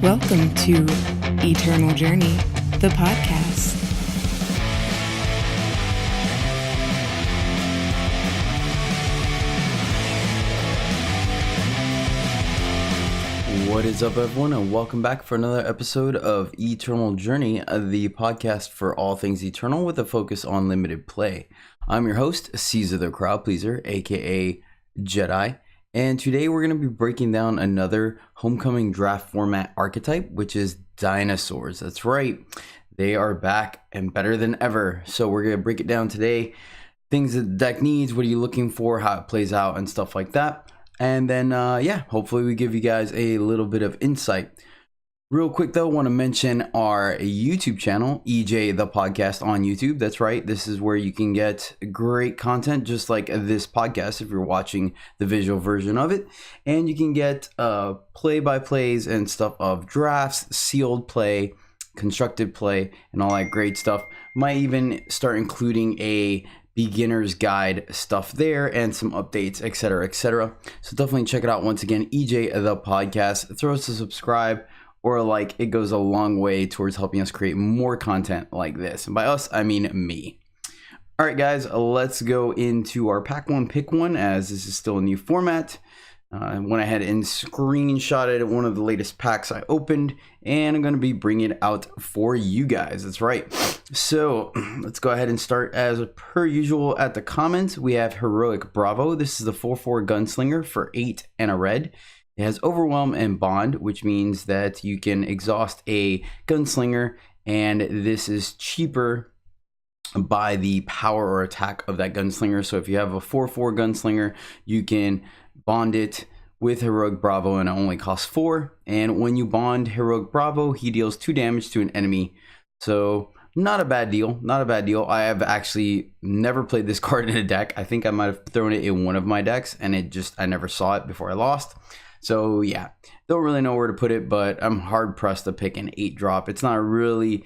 Welcome to Eternal Journey, the podcast. What is up, everyone, and welcome back for another episode of Eternal Journey, the podcast for all things Eternal with a focus on limited play. I'm your host, Caesar the Crowd Pleaser, aka Jedi, and today we're going to be breaking down another homecoming draft format archetype, which is dinosaurs. That's right, they are back and better than ever. So we're going to break it down today, things that the deck needs, what are you looking for, how it plays out, and stuff like that. And then, hopefully we give you guys a little bit of insight. Real quick, though, want to mention our YouTube channel, EJthePodcast on YouTube. That's right. This is where you can get great content, just like this podcast, if you're watching the visual version of it. And you can get play-by-plays and stuff of drafts, sealed play, constructed play, and all that great stuff. Might even start including a beginner's guide stuff there and some updates, etc., etc. So definitely check it out. Once again, EJ the Podcast. Throw us a subscribe or a like. It goes a long way towards helping us create more content like this. And by us, I mean me. All right, guys, let's go into our pack one, pick one, as this is still a new format. I went ahead and screenshotted one of the latest packs I opened, and I'm going to be bringing it out for you guys. That's right. So let's go ahead and start as per usual at the comments. We have Heroic Bravo. This is the 4/4 gunslinger for 8 and a red. It has Overwhelm and Bond, which means that you can exhaust a gunslinger, and this is cheaper by the power or attack of that gunslinger. So if you have a 4/4 gunslinger, you can bond it with Heroic Bravo, and it only costs 4. And when you bond Heroic Bravo, he deals 2 damage to an enemy. So not a bad deal. Not a bad deal. I have actually never played this card in a deck. I think I might have thrown it in one of my decks, and I never saw it before I lost. So yeah, don't really know where to put it, but I'm hard pressed to pick an 8 drop. It's not a really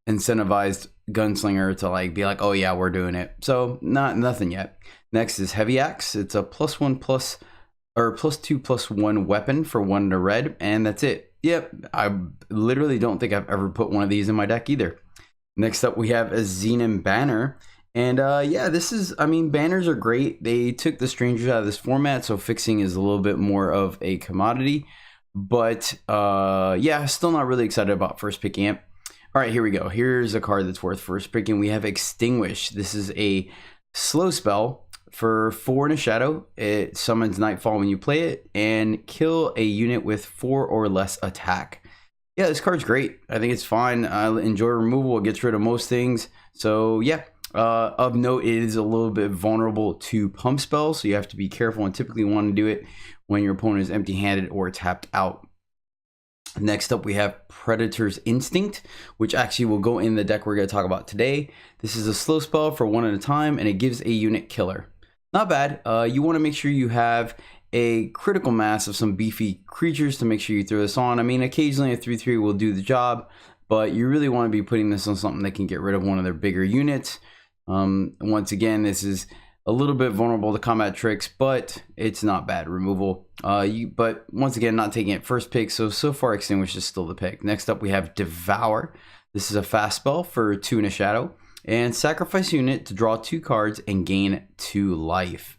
incentivized gunslinger to be like, oh yeah, we're doing it. So nothing yet. Next is Heavy Axe. It's a +2/+1 weapon for 1 and a red, and that's it. Yep, I literally don't think I've ever put one of these in my deck either. Next up, we have a Zenon Banner. And banners are great. They took the strangers out of this format, so fixing is a little bit more of a commodity. But still not really excited about first picking it. All right, here we go. Here's a card that's worth first picking. We have Extinguish. This is a slow spell for 4 and a shadow. It summons Nightfall when you play it and kill a unit with 4 or less attack. Yeah, this card's great. I think it's fine. I enjoy removal. It gets rid of most things. So yeah. Of note, it is a little bit vulnerable to pump spells, so you have to be careful and typically want to do it when your opponent is empty-handed or tapped out. Next up, we have Predator's Instinct, which actually will go in the deck we're going to talk about today. This is a slow spell for 1 at a time, and it gives a unit killer. Not bad. You want to make sure you have a critical mass of some beefy creatures to make sure you throw this on. I mean, occasionally a 3/3 will do the job, but you really want to be putting this on something that can get rid of one of their bigger units. Once again, this is a little bit vulnerable to combat tricks, but it's not bad removal. But once again, not taking it first pick, so far Extinguish is still the pick. Next up, we have Devour. This is a fast spell for 2 and a shadow, and sacrifice a unit to draw 2 cards and gain 2 life.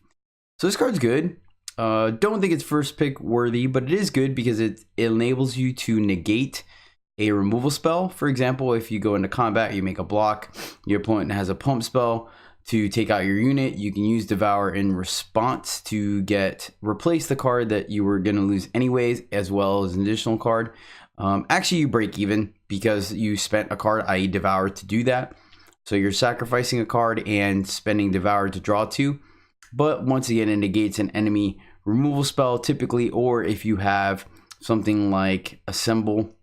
So this card's good. Don't think it's first pick worthy, but it is good because it enables you to negate a removal spell. For example, if you go into combat, you make a block, your opponent has a pump spell to take out your unit, you can use Devour in response to replace the card that you were going to lose anyways, as well as an additional card. Actually, you break even because you spent a card, i.e. Devour, to do that. So you're sacrificing a card and spending Devour to draw 2. But once again, it negates an enemy removal spell typically, or if you have something like assembly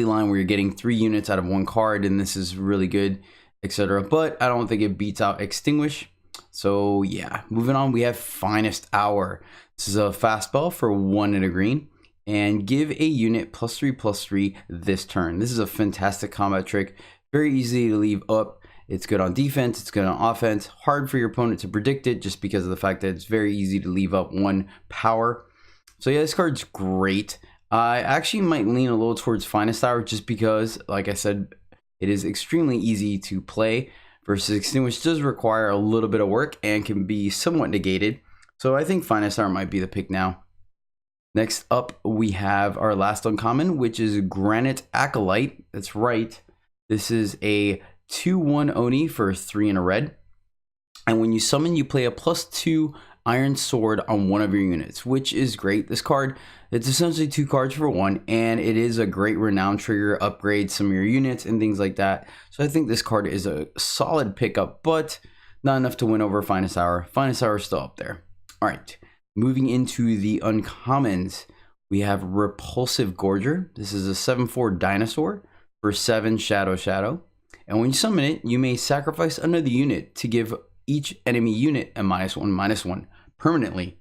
line where you're getting 3 units out of 1 card, and this is really good, etc. But I don't think it beats out Extinguish. So yeah, moving on, we have Finest Hour. This is a fast spell for 1 and a green, and give a unit +3/+3 this turn. This is a fantastic combat trick, very easy to leave up. It's good on defense, it's good on offense. Hard for your opponent to predict it just because of the fact that it's very easy to leave up 1 power. So yeah, this card's great. I actually might lean a little towards Finest Hour just because, like I said, it is extremely easy to play versus Extinguish does require a little bit of work and can be somewhat negated. So I think Finest Hour might be the pick now. Next up, we have our last uncommon, which is Granite Acolyte. That's right. This is a 2/1 Oni for 3 and a red. And when you summon, you play a +2 Iron Sword on one of your units, which is great. This card, it's essentially 2 cards for 1, and it is a great renown trigger, upgrade some of your units and things like that. So I think this card is a solid pickup, but not enough to win over Finest Hour. Finest Hour is still up there. All right. Moving into the uncommons, we have Repulsive Gorger. This is a 7/4 dinosaur for 7 Shadow. And when you summon it, you may sacrifice another unit to give each enemy unit a -1/-1 permanently.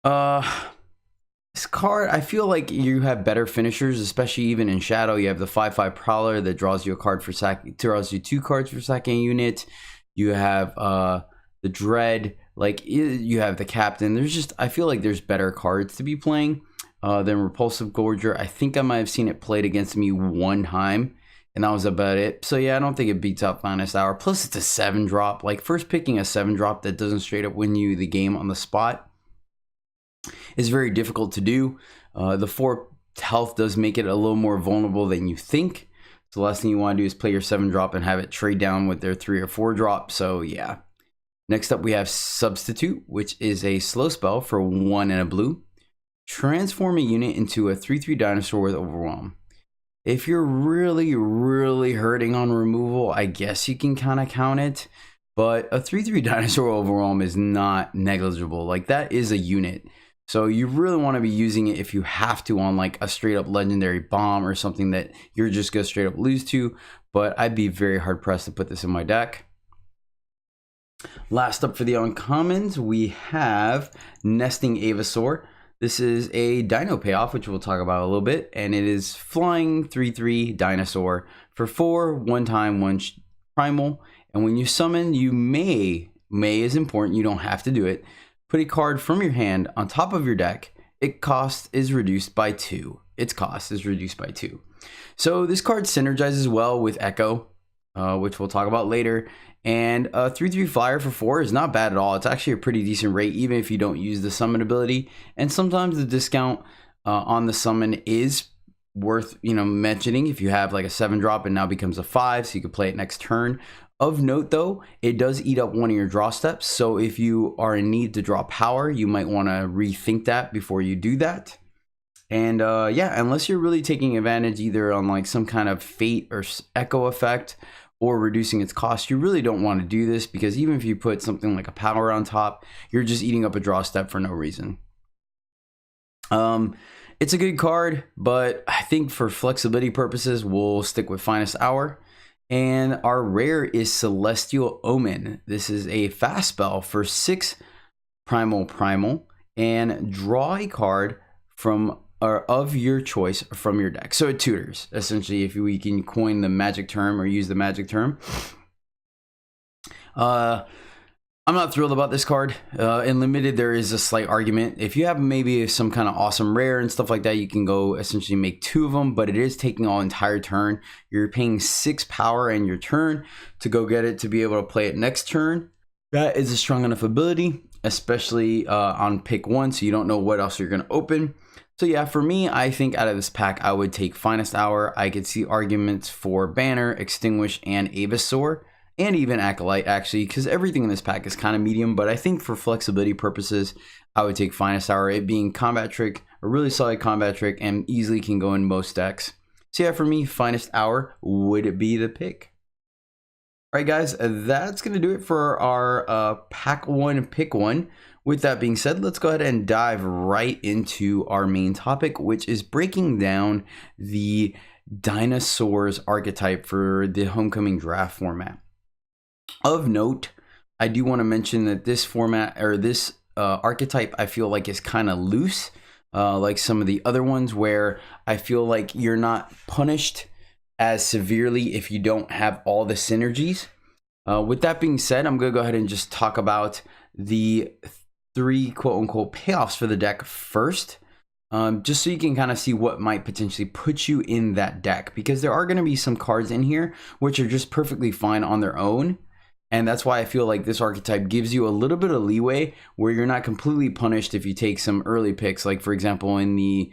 This card, I feel like you have better finishers, especially even in Shadow. You have the 5/5 Prowler that draws you a card for draws you 2 cards for sacking a unit. You have the Dread. Like, you have the Captain. There's just, I feel like there's better cards to be playing than Repulsive Gorger. I think I might have seen it played against me 1 time, and that was about it. So yeah, I don't think it beats out Finest Hour. Plus, it's a 7-drop. Like, first picking a 7-drop that doesn't straight up win you the game on the spot is very difficult to do. The 4 health does make it a little more vulnerable than you think. So the last thing you want to do is play your 7-drop and have it trade down with their 3 or 4 drop. So yeah. Next up, we have Substitute, which is a slow spell for 1 and a blue. Transform a unit into a 3/3 dinosaur with Overwhelm. If you're really, really hurting on removal, I guess you can kind of count it. But a 3/3 dinosaur Overwhelm is not negligible. Like, that is a unit. So you really want to be using it if you have to on like a straight up legendary bomb or something that you're just going to straight up lose to. But I'd be very hard pressed to put this in my deck. Last up for the uncommons, we have Nesting Ava Sora. This is a Dino payoff, which we'll talk about a little bit, and it is flying 3/3 dinosaur for 4, 1 time, 1 primal. And when you summon, you may is important, you don't have to do it, put a card from your hand on top of your deck. Its cost is reduced by 2. So this card synergizes well with Echo, which we'll talk about later. And a 3/3 flyer for 4 is not bad at all. It's actually a pretty decent rate, even if you don't use the summon ability. And sometimes the discount on the summon is worth, mentioning if you have like a 7-drop and now becomes a 5, so you can play it next turn. Of note, though, it does eat up one of your draw steps. So if you are in need to draw power, you might want to rethink that before you do that. And yeah, unless you're really taking advantage either on like some kind of fate or echo effect, or reducing its cost, you really don't want to do this, because even if you put something like a power on top, you're just eating up a draw step for no reason. It's a good card, but I think for flexibility purposes, we'll stick with Finest Hour. And our rare is Celestial Omen. This is a fast spell for 6 primal, and draw a card from or of your choice from your deck. So it tutors, essentially, if we can coin the magic term or use the magic term. I'm not thrilled about this card. In limited, there is a slight argument. If you have maybe some kind of awesome rare and stuff like that, you can go essentially make 2 of them, but it is taking all entire turn. You're paying 6 power in your turn to go get it to be able to play it next turn. That is a strong enough ability, especially on pick 1, so you don't know what else you're going to open. So yeah, for me, I think out of this pack, I would take Finest Hour. I could see arguments for Banner, Extinguish, and Ava Sora, and even Acolyte, actually, because everything in this pack is kind of medium. But I think for flexibility purposes, I would take Finest Hour. It being combat trick, a really solid combat trick, and easily can go in most decks. So yeah, for me, Finest Hour would be the pick. All right, guys, that's going to do it for our pack 1, pick 1. With that being said, let's go ahead and dive right into our main topic, which is breaking down the Dinosaurs archetype for the Homecoming Draft format. Of note, I do want to mention that this format, or this archetype, I feel like is kind of loose, like some of the other ones, where I feel like you're not punished as severely if you don't have all the synergies. With that being said, I'm going to go ahead and just talk about the 3 quote-unquote payoffs for the deck first. just so you can kind of see what might potentially put you in that deck, because there are going to be some cards in here which are just perfectly fine on their own. And that's why I feel like this archetype gives you a little bit of leeway where you're not completely punished if you take some early picks. Like, for example, in the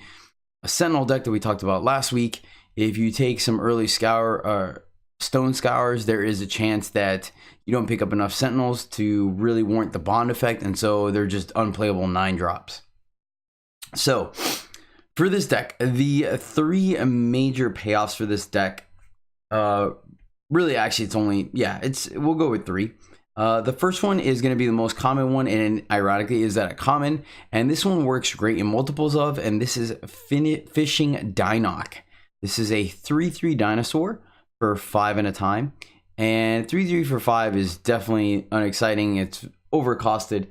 Sentinel deck that we talked about last week, if you take some early Stone Scours, there is a chance that you don't pick up enough Sentinels to really warrant the bond effect, and so they're just unplayable 9-drops. So, for this deck, the 3 major payoffs for this deck, really, actually, we'll go with 3. The first one is going to be the most common one, and ironically is that a common, and this one works great in multiples of, and this is Fishing Dinoc. This is a 3/3 dinosaur for 5 at a time, and 3/3 for 5 is definitely unexciting. It's overcosted,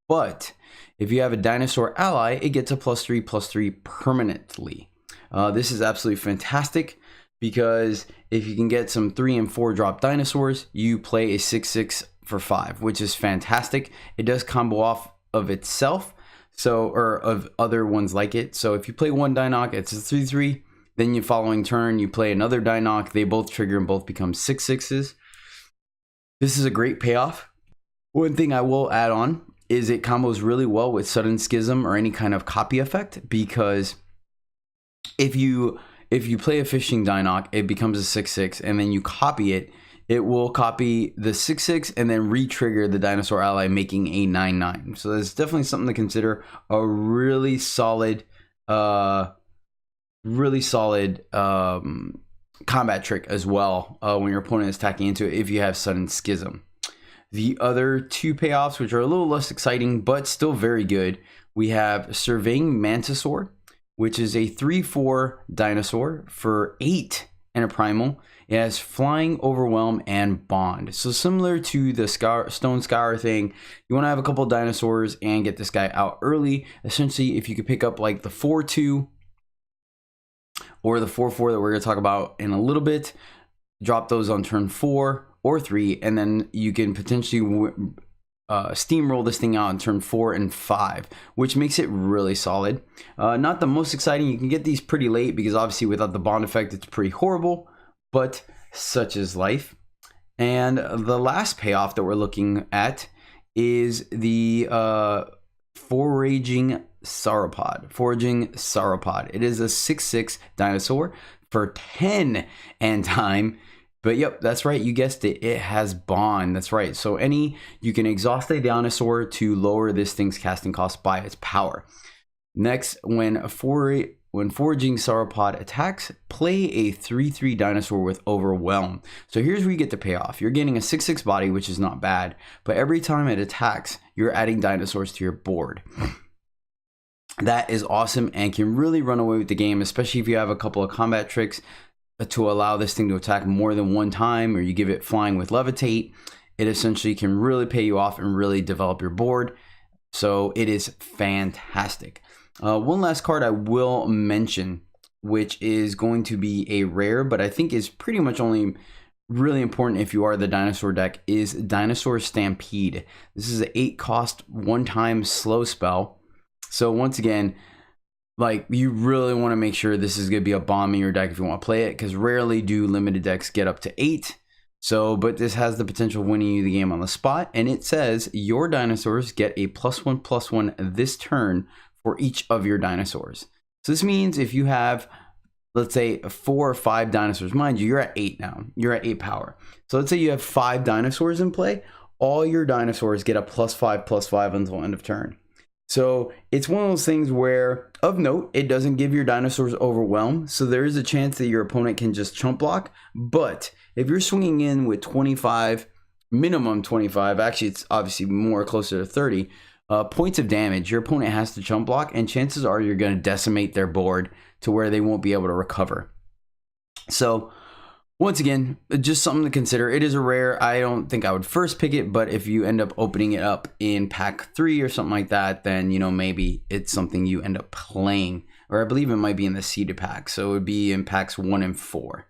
but if you have a dinosaur ally, it gets a +3/+3 permanently. This is absolutely fantastic, because if you can get some 3 and 4 drop dinosaurs, you play a 6/6 for 5, which is fantastic. It does combo off of itself, or of other ones like it. So if you play one Dinoc, it's a 3/3. Then your following turn, you play another Dinoc. They both trigger and both become 6/6s. This is a great payoff. One thing I will add on is it combos really well with Sudden Schism or any kind of copy effect, because if you play a Fishing Dinoc, it becomes a 6/6, and then you copy it, it will copy the 6/6 and then re-trigger the dinosaur ally, making a 9/9. So that's definitely something to consider. A really solid combat trick as well when your opponent is attacking into it, if you have Sudden Schism. The other 2 payoffs, which are a little less exciting but still very good, we have Surveying Mantisaur, which is a 3/4 dinosaur for 8 and a primal. It has Flying, Overwhelm, and Bond. So similar to the Stone Scour thing, you want to have a couple of dinosaurs and get this guy out early. Essentially, if you could pick up like the 4/2 or the 4/4 that we're going to talk about in a little bit, drop those on turn 4 or 3, and then you can potentially steamroll this thing out on turn 4 and 5, which makes it really solid. Not the most exciting. You can get these pretty late, because obviously without the bond effect, it's pretty horrible, but such is life. And the last payoff that we're looking at is the Foraging Sauropod. It is a 6/6 dinosaur for 10 and time. But yep, that's right. You guessed it. It has Bond. That's right. So you can exhaust a dinosaur to lower this thing's casting cost by its power. Next, when Foraging Sauropod attacks, play a 3/3 dinosaur with Overwhelm. So here's where you get the payoff. You're getting a 6/6 body, which is not bad, but every time it attacks, you're adding dinosaurs to your board. That is awesome and can really run away with the game, especially if you have a couple of combat tricks to allow this thing to attack more than one time, or you give it Flying with Levitate. It essentially can really pay you off and really develop your board. So it is fantastic. One last card I will mention, which is going to be a rare, but I think is pretty much only really important if you are the dinosaur deck, is Dinosaur Stampede. This is an 8-cost, 1-time slow spell. So once again, like, you really want to make sure this is going to be a bomb in your deck if you want to play it, because rarely do limited decks get up to 8. So, but this has the potential of winning you the game on the spot, and it says your dinosaurs get a +1/+1 this turn for each of your dinosaurs. So this means if you have, let's say, 4 or 5 dinosaurs, mind you, you're at 8 now. You're at 8 power. So let's say you have 5 dinosaurs in play. All your dinosaurs get a +5/+5 until end of turn. So it's one of those things where, of note, it doesn't give your dinosaurs Overwhelm. So there is a chance that your opponent can just chump block. But if you're swinging in with 25, minimum 25, actually it's obviously more closer to 30, points of damage, your opponent has to chump block, and chances are you're going to decimate their board to where they won't be able to recover. So once again, just something to consider. It is a rare. I don't think I would first pick it, but if you end up opening it up in pack 3 or something like that, then, you know, maybe it's something you end up playing. Or I believe it might be in the seeded pack, so it would be in packs 1 and 4.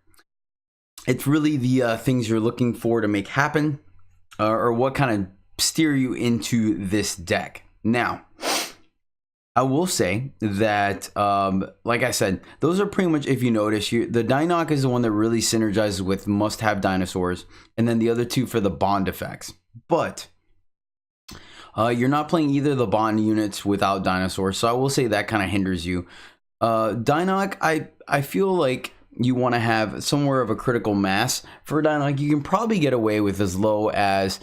It's really the things you're looking for to make happen, or what kind of steer you into this deck. Now, I will say that, like I said, those are pretty much, if you notice, the Dinoc is the one that really synergizes with must-have dinosaurs, and then the other two for the bond effects. But you're not playing either of the bond units without dinosaurs, so I will say that kind of hinders you. Dinoc, I feel like you want to have somewhere of a critical mass. For Dinoc, you can probably get away with as low as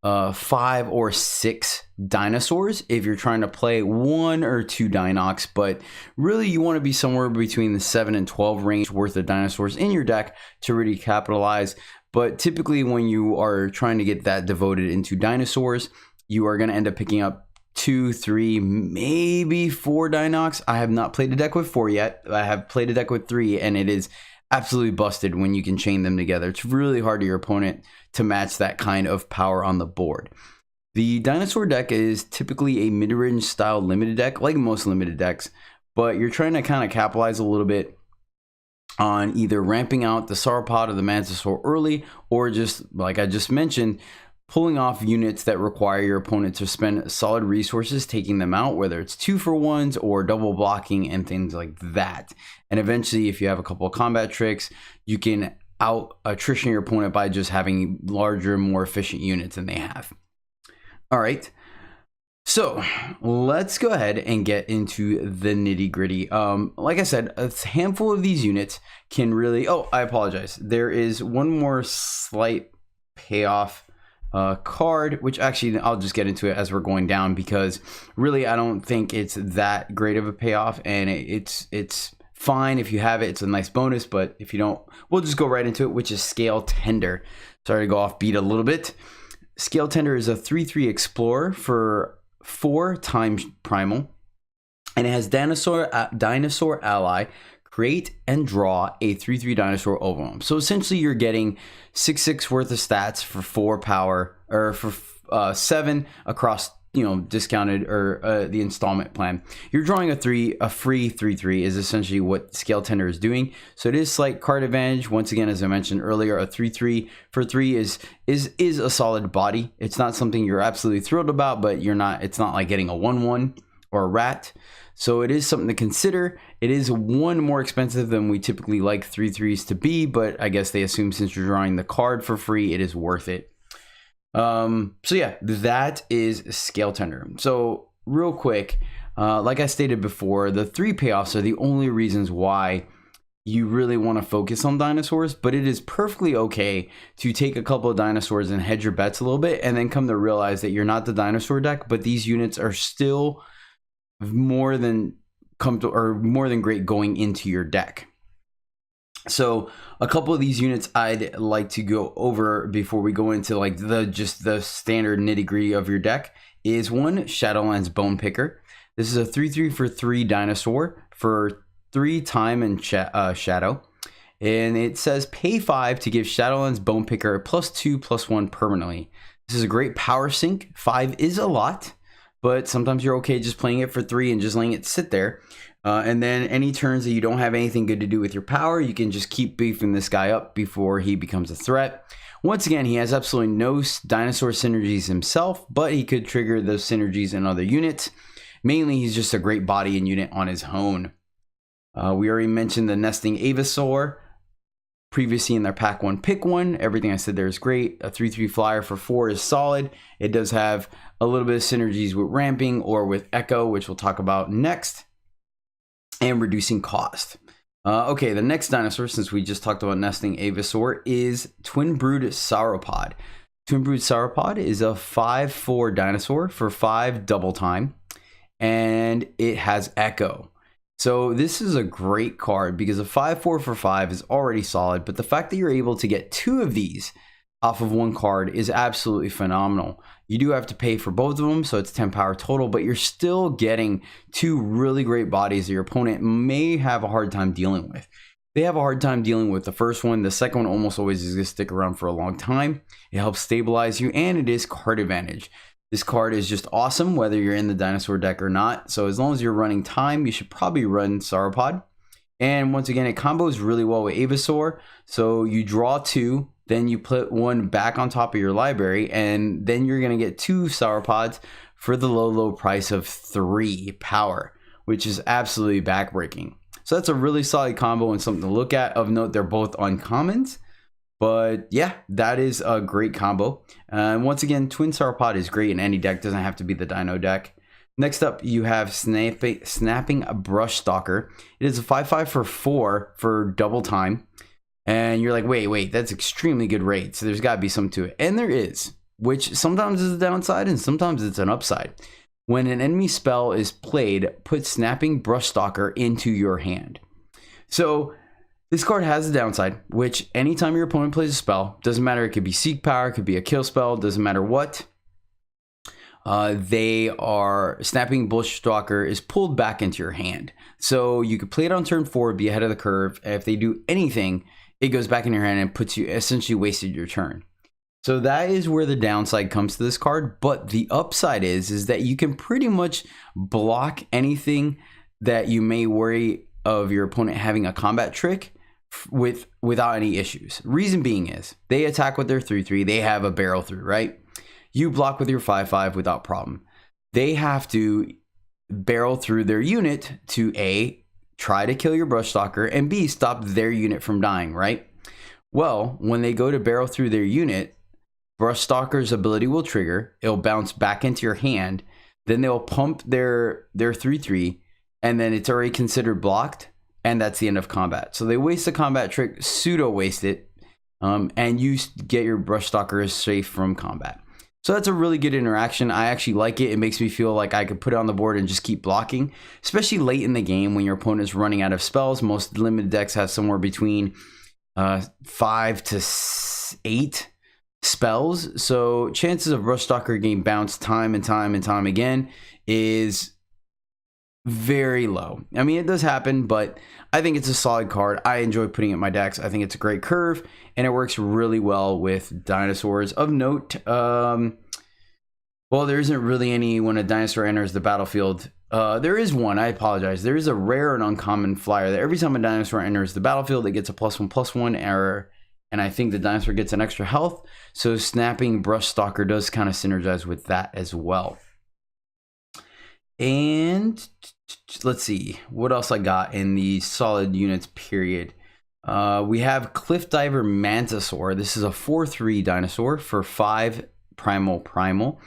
5 or 6 dinosaurs if you're trying to play 1 or 2 Dinocs, but really you want to be somewhere between the 7 and 12 range worth of dinosaurs in your deck to really capitalize. But typically when you are trying to get that devoted into dinosaurs, you are going to end up picking up 2, 3, maybe 4 Dinocs. I have not played a deck with 4 yet. I have played a deck with 3, and it is absolutely busted when you can chain them together. It's really hard to your opponent to match that kind of power on the board. The dinosaur deck is typically a mid-range style limited deck, like most limited decks, but you're trying to kind of capitalize a little bit on either ramping out the Sauropod or the Manta early, or just, like I just mentioned, pulling off units that require your opponent to spend solid resources taking them out, whether it's 2-for-1s or double blocking and things like that. And eventually, if you have a couple of combat tricks, you can out attrition your opponent by just having larger, more efficient units than they have. All right, so let's go ahead and get into the nitty gritty. Like I said, a handful of these units can really, oh, I apologize. There is one more slight payoff card, which actually I'll just get into it as we're going down, because really I don't think it's that great of a payoff, and it's fine if you have it. It's a nice bonus, but if you don't, we'll just go right into it, which is Scale Tender. Sorry to go off beat a little bit. Scale Tender is a 3/3 explorer for 4 times primal, and it has dinosaur ally, create and draw a 3/3 dinosaur overwhelm. So essentially you're getting 6/6 worth of stats for 4 power, or for 7 across, discounted, or the installment plan. You're drawing a free 3/3 is essentially what Scale Tender is doing. So it is slight card advantage. Once again, as I mentioned earlier, a 3/3 for 3 is a solid body. It's not something you're absolutely thrilled about, but it's not like getting a 1/1 or a rat. So it is something to consider. It is 1 more expensive than we typically like 3/3s to be, but I guess they assume since you're drawing the card for free, it is worth it. So yeah, that is Scale Tender. So real quick, like I stated before, the 3 payoffs are the only reasons why you really want to focus on dinosaurs, but it is perfectly okay to take a couple of dinosaurs and hedge your bets a little bit, and then come to realize that you're not the dinosaur deck, but these units are still more than great going into your deck. So a couple of these units I'd like to go over before we go into like the standard nitty-gritty of your deck is 1, Shadowlands Bone Picker. This is a 3/3 for 3 dinosaur for 3 time and shadow, and it says pay 5 to give Shadowlands Bone Picker a +2/+1 permanently. This is a great power sink. 5 is a lot, but sometimes you're okay just playing it for 3 and just letting it sit there. And then any turns that you don't have anything good to do with your power, you can just keep beefing this guy up before he becomes a threat. Once again, he has absolutely no dinosaur synergies himself, but he could trigger those synergies in other units. Mainly, he's just a great body and unit on his own. We already mentioned the Nesting Ava Sora previously in their pack 1 pick 1. Everything I said there is great. A 3/3 flyer for 4 is solid. It does have a little bit of synergies with ramping or with Echo, which we'll talk about next, and reducing cost. Okay, the next dinosaur, since we just talked about Nesting Ava Sora, is Twin Brood Sauropod. Twin Brood Sauropod is a 5/4 dinosaur for 5 double time, and it has Echo. So this is a great card because a 5/4 for 5 is already solid, but the fact that you're able to get 2 of these off of 1 card is absolutely phenomenal. You do have to pay for both of them, so it's 10 power total, but you're still getting 2 really great bodies that your opponent may have a hard time dealing with. They have a hard time dealing with the first one. The second one almost always is going to stick around for a long time. It helps stabilize you, and it is card advantage. This card is just awesome whether you're in the dinosaur deck or not. So as long as you're running time, you should probably run Sauropod. And once again, it combos really well with Avasaur. So you draw 2, then you put 1 back on top of your library, and then you're going to get 2 Sauropods for the low price of 3 power. which is absolutely backbreaking. So that's a really solid combo and something to look at. Of note, they're both uncommons. But yeah, that is a great combo. And once again, Twin Sauropod is great in any deck. Doesn't have to be the Dino deck. Next up, you have Snapping Brush Stalker. It is a 5/5 for 4 for double time. And you're like, wait, that's extremely good rate. So there's got to be something to it. And there is, which sometimes is a downside and sometimes it's an upside. When an enemy spell is played, put Snapping Brush Stalker into your hand. So this card has a downside, which anytime your opponent plays a spell, doesn't matter, it could be Seek Power, it could be a kill spell, doesn't matter what, Snapping Brush Stalker is pulled back into your hand. So you could play it on turn 4, be ahead of the curve. If they do anything, it goes back in your hand and puts you essentially wasted your turn. So that is where the downside comes to this card. But the upside is that you can pretty much block anything that you may worry of your opponent having a combat trick without any issues. Reason being is they attack with their 3/3. They have a barrel through, right? You block with your 5/5 without problem. They have to barrel through their unit to A, try to kill your Brush Stalker, and B, stop their unit from dying, right? Well, when they go to barrel through their unit, Brush Stalker's ability will trigger. It'll bounce back into your hand. Then they'll pump their 3/3, and then it's already considered blocked, and that's the end of combat. So they waste the combat trick, pseudo waste it, and you get your Brush Stalker safe from combat. So that's a really good interaction. I actually like it. It makes me feel like I could put it on the board and just keep blocking, especially late in the game when your opponent is running out of spells. Most limited decks have somewhere between 5 to 8 spells. So chances of Brush Stalker getting bounced time and time again is very low. I mean, it does happen, but I think it's a solid card. I enjoy putting it in my decks. I think it's a great curve, and it works really well with dinosaurs. Of note, well, there isn't really any when a dinosaur enters the battlefield. There is one, I apologize. There is a rare and uncommon flyer that every time a dinosaur enters the battlefield, it gets a +1/+1 error, and I think the dinosaur gets an extra health. So Snapping Brush Stalker does kind of synergize with that as well. And let's see what else I got in the solid units period. We have Cliff Diver Mantisaur. This is a 4/3 dinosaur for 5 primal.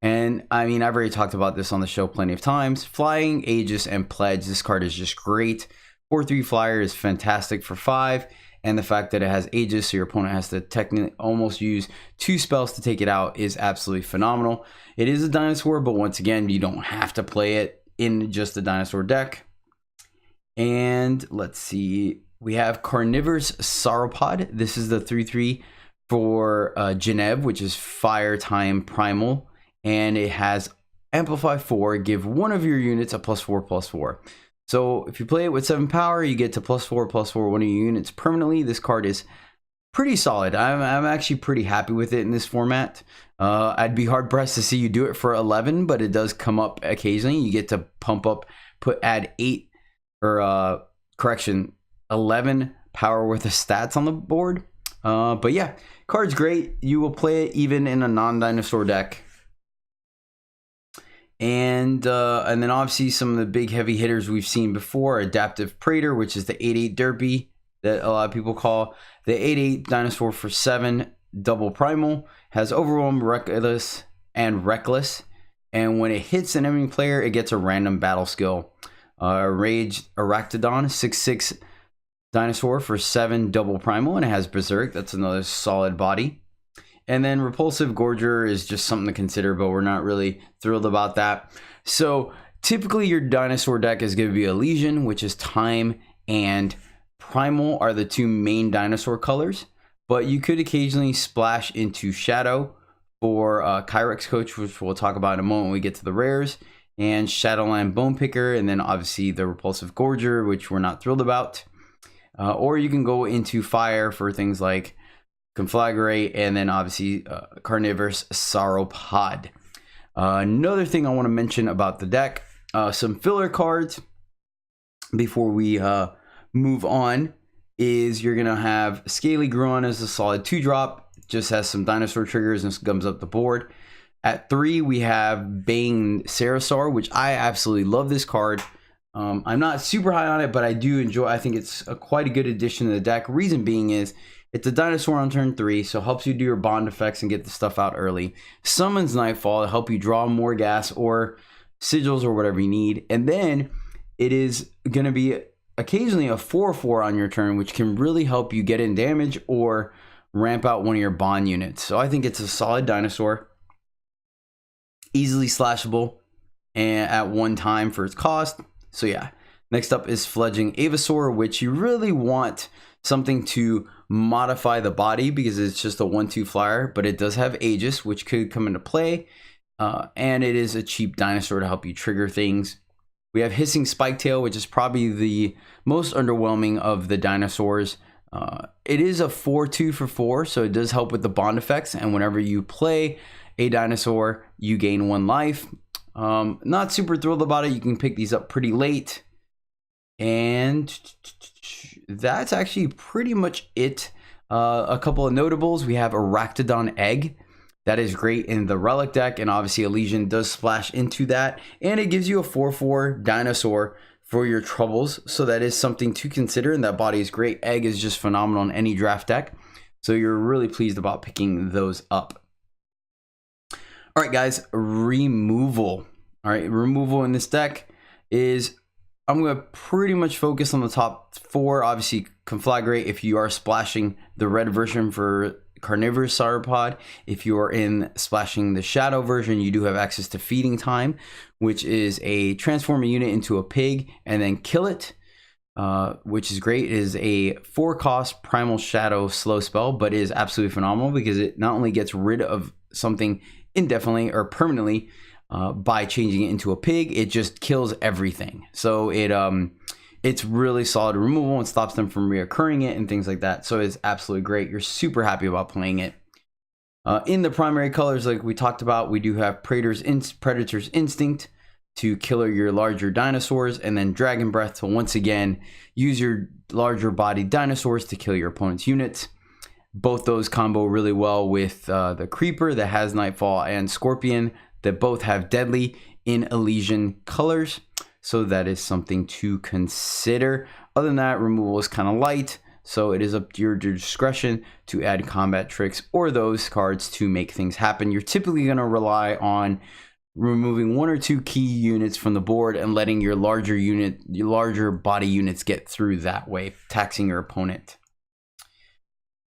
And I mean, I've already talked about this on the show plenty of times. Flying, Aegis, and Pledge. This card is just great. 4/3 flyer is fantastic for 5. And the fact that it has Aegis, so your opponent has to technically almost use 2 spells to take it out, is absolutely phenomenal. It is a dinosaur, but once again, you don't have to play it in just the dinosaur deck. And let's see, we have Carnivorous Sauropod. This is the 3/3 for Geneve, which is Fire Time Primal, and it has Amplify 4. Give one of your units a +4/+4. So if you play it with 7 power, you get to +4/+4 one of your units permanently. This card is pretty solid. I'm actually pretty happy with it in this format. I'd be hard pressed to see you do it for 11, but it does come up occasionally. You get to pump up, add 8 or 11 power worth of stats on the board. But yeah, card's great. You will play it even in a non-dinosaur deck. And then obviously some of the big heavy hitters we've seen before. Adaptive Praetor, which is the 8/8 Derpy that a lot of people call. The 8/8 dinosaur for 7 double primal, has Overwhelm, Reckless, and Reckless. And when it hits an enemy player, it gets a random battle skill. Raged Arachnodon, 6/6 dinosaur for 7 double primal, and it has Berserk. That's another solid body. And then Repulsive Gorger is just something to consider, but we're not really thrilled about that. So typically your dinosaur deck is going to be Elysian, which is time and primal are the 2 main dinosaur colors. But you could occasionally splash into Shadow for Kyrex Coach, which we'll talk about in a moment when we get to the rares, and Shadowland Bone Picker, and then obviously the Repulsive Gorger, which we're not thrilled about. Or you can go into Fire for things like Conflagrate, and then obviously Carnivorous Sauropod. Another thing I want to mention about the deck, some filler cards before we move on, is you're going to have Scaly Gruon as a solid 2-drop. Just has some dinosaur triggers and gums up the board. At 3, we have Bane Sarasaur, which I absolutely love this card. I'm not super high on it, but I do enjoy. I think it's quite a good addition to the deck. Reason being is it's a dinosaur on turn 3, so helps you do your bond effects and get the stuff out early. Summons Nightfall to help you draw more gas or sigils or whatever you need. And then it is going to be occasionally a 4/4 on your turn, which can really help you get in damage or ramp out one of your bond units. So I think it's a solid dinosaur. Easily slashable and at one time for its cost. So yeah. Next up is Fledging Ava Sora, which you really want something to modify the body because it's just a 1/2 flyer, but it does have Aegis, which could come into play. And it is a cheap dinosaur to help you trigger things. We have Hissing Spiketail, which is probably the most underwhelming of the dinosaurs. It is a 4/2 for 4, so it does help with the bond effects. And whenever you play a dinosaur, you gain 1 life. Not super thrilled about it. You can pick these up pretty late. And that's actually pretty much it. A couple of notables. We have Arachnodon Egg. That is great in the Relic deck, and obviously Elysian does splash into that, and it gives you a 4/4 dinosaur for your troubles, so that is something to consider, and that body is great. Egg is just phenomenal in any draft deck, so you're really pleased about picking those up. All right, guys, removal. All right, removal in this deck is, I'm going to pretty much focus on the top 4. Obviously, Conflagrate if you are splashing the red version for Carnivorous Sauropod. If you are in splashing the shadow version, you do have access to Feeding Time, which is a transform a unit into a pig and then kill it, which is great. It is a 4-cost primal shadow slow spell, but it is absolutely phenomenal because it not only gets rid of something indefinitely or permanently by changing it into a pig, it just kills everything. So it's really solid removal and stops them from reoccurring it and things like that. So it's absolutely great. You're super happy about playing it. In the primary colors, like we talked about, we do have Predator's Instinct to kill your larger dinosaurs, and then Dragon Breath to once again use your larger bodied dinosaurs to kill your opponent's units. Both those combo really well with the Creeper that has Nightfall and Scorpion that both have Deadly in Elysian colors. So that is something to consider. Other than that, removal is kind of light, so it is up to your discretion to add combat tricks or those cards to make things happen. You're typically going to rely on removing 1 or 2 key units from the board and letting your larger body units get through that way, taxing your opponent.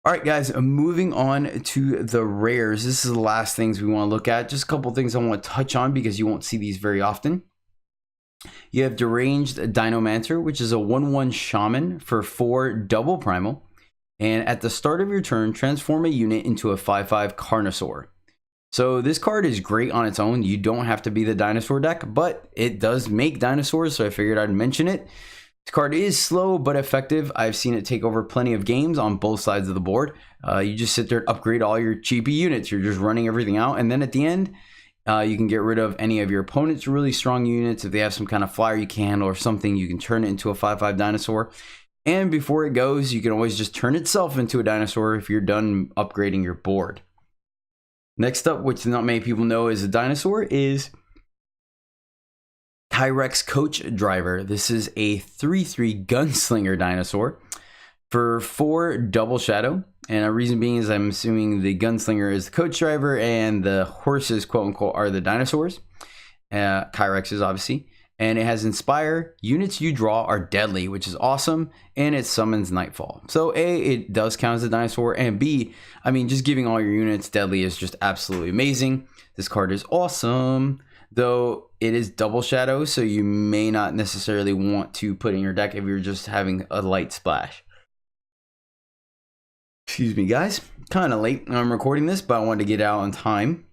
All right, guys, moving on to the rares. This is the last things we want to look at. Just a couple things I want to touch on because you won't see these very often. You have Deranged Dino Mantor, which is a 1/1 shaman for 4 double primal. And at the start of your turn, transform a unit into a 5/5 Carnosaur. So this card is great on its own. You don't have to be the dinosaur deck, but it does make dinosaurs, so I figured I'd mention it. This card is slow but effective. I've seen it take over plenty of games on both sides of the board. You just sit there and upgrade all your cheapy units. You're just running everything out, and then at the end, you can get rid of any of your opponent's really strong units. If they have some kind of flyer you can handle or something, you can turn it into a 5/5 dinosaur. And before it goes, you can always just turn itself into a dinosaur if you're done upgrading your board. Next up, which not many people know is a dinosaur, is Kyrex Coach Driver. This is a 3/3 Gunslinger dinosaur for 4 double shadow. And a reason being is I'm assuming the Gunslinger is the coach driver and the horses, quote unquote, are the dinosaurs. Kyrex is obviously. And it has Inspire. Units you draw are deadly, which is awesome. And it summons Nightfall. So A, it does count as a dinosaur. And B, I mean, just giving all your units deadly is just absolutely amazing. This card is awesome. Though it is double shadow, so you may not necessarily want to put in your deck if you're just having a light splash. Excuse me, guys. Kind of late when I'm recording this, but I wanted to get out on time.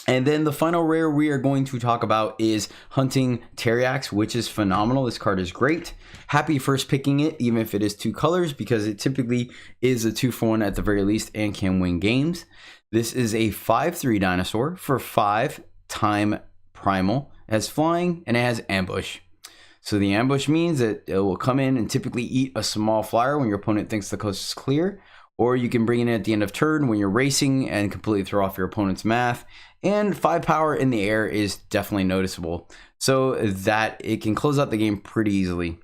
And then the final rare we are going to talk about is Hunting Teriax, which is phenomenal. This card is great. Happy first picking it, even if it is 2 colors, because it typically is a 2-for-1 at the very least and can win games. This is a 5/3 dinosaur for 5 time primal. It has flying and it has ambush. So the ambush means that it will come in and typically eat a small flyer when your opponent thinks the coast is clear, or you can bring it in at the end of turn when you're racing and completely throw off your opponent's math. And 5 power in the air is definitely noticeable. so that it can close out the game pretty easily.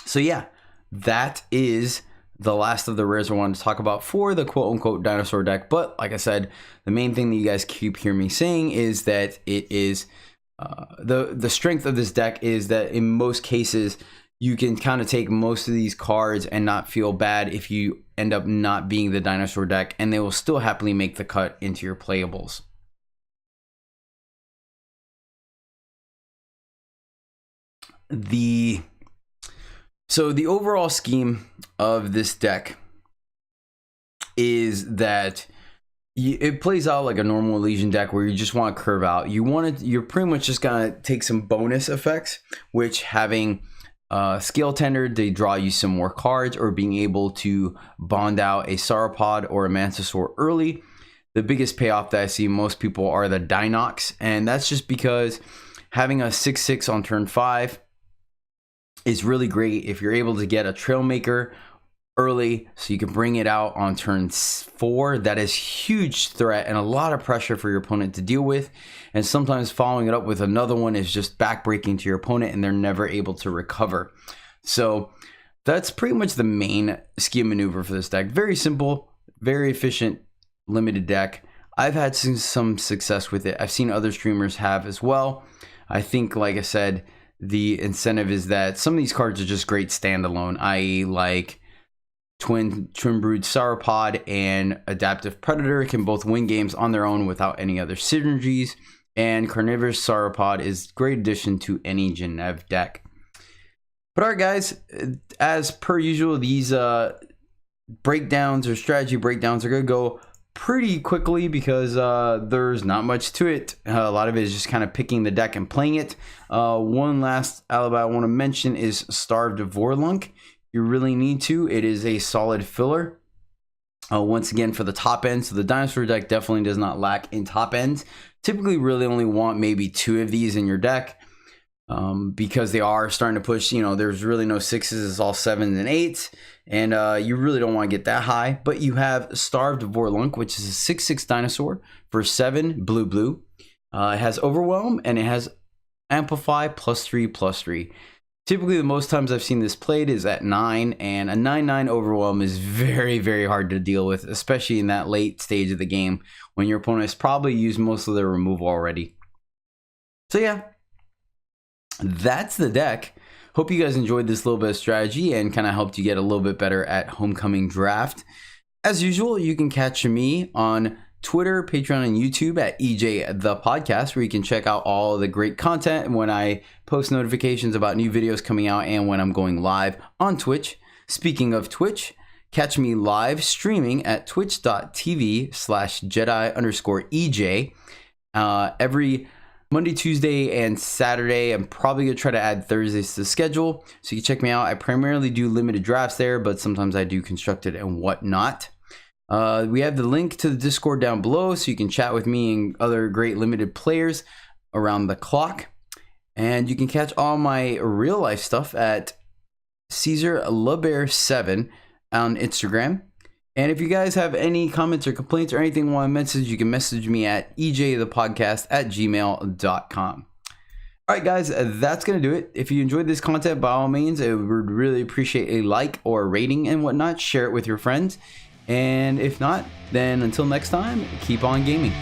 So yeah, that is the last of the rares I wanted to talk about for the quote-unquote dinosaur deck. But like I said, the main thing that you guys keep hearing me saying is that it is the strength of this deck is that in most cases you can kind of take most of these cards and not feel bad if you end up not being the dinosaur deck, and they will still happily make the cut into your playables. So the overall scheme of this deck is that it plays out like a normal Legion deck where you just want to curve out. You're pretty much just gonna take some bonus effects, which having Scale Tender to draw you some more cards, or being able to bond out a Sauropod or a Mantisaur early. The biggest payoff that I see most people are the Dinox, and that's just because having a 6/6 on turn 5 is really great if you're able to get a Trailmaker early, so you can bring it out on turn 4. That is huge threat and a lot of pressure for your opponent to deal with, and sometimes following it up with another one is just backbreaking to your opponent and they're never able to recover. So that's pretty much the main scheme maneuver for this deck. Very simple, very efficient, limited deck. I've had some success with it. I've seen other streamers have as well. I think, like I said, the incentive is that some of these cards are just great standalone, i.e. like Twin Brood Sauropod and Adaptive Predator can both win games on their own without any other synergies, and Carnivorous Sauropod is a great addition to any Genev deck. But alright guys, as per usual, these breakdowns or strategy breakdowns are going to go pretty quickly because there's not much to it. A lot of it is just kind of picking the deck and playing it. One last alibi I want to mention is Starved Vorlunk. You really need to. It is a solid filler. Once again, for the top end, so the dinosaur deck definitely does not lack in top ends. Typically really only want maybe 2 of these in your deck, because they are starting to push, there's really no 6s, it's all 7s and 8s, and you really don't want to get that high. But you have Starved Vorlunk, which is a 6/6 dinosaur for 7 blue. It has Overwhelm and it has Amplify +3/+3. Typically, the most times I've seen this played is at 9, and a 9/9 Overwhelm is very, very hard to deal with, especially in that late stage of the game when your opponent has probably used most of their removal already. So yeah, that's the deck. Hope you guys enjoyed this little bit of strategy and kind of helped you get a little bit better at Homecoming Draft. As usual, you can catch me on Twitter, Patreon, and YouTube at EJthePodcast, where you can check out all the great content when I post notifications about new videos coming out and when I'm going live on Twitch. Speaking of Twitch, catch me live streaming at twitch.tv/Jedi_EJ every Monday, Tuesday, and Saturday. I'm probably going to try to add Thursdays to the schedule, so you can check me out. I primarily do limited drafts there, but sometimes I do constructed and whatnot. We have the link to the Discord down below, so you can chat with me and other great limited players around the clock. And you can catch all my real life stuff at CaesarLebear7 on Instagram. And if you guys have any comments or complaints or anything you want to message, you can message me at EJthePodcast@gmail.com. All right, guys, that's going to do it. If you enjoyed this content, by all means, I would really appreciate a like or a rating and whatnot. Share it with your friends. And if not, then until next time, keep on gaming.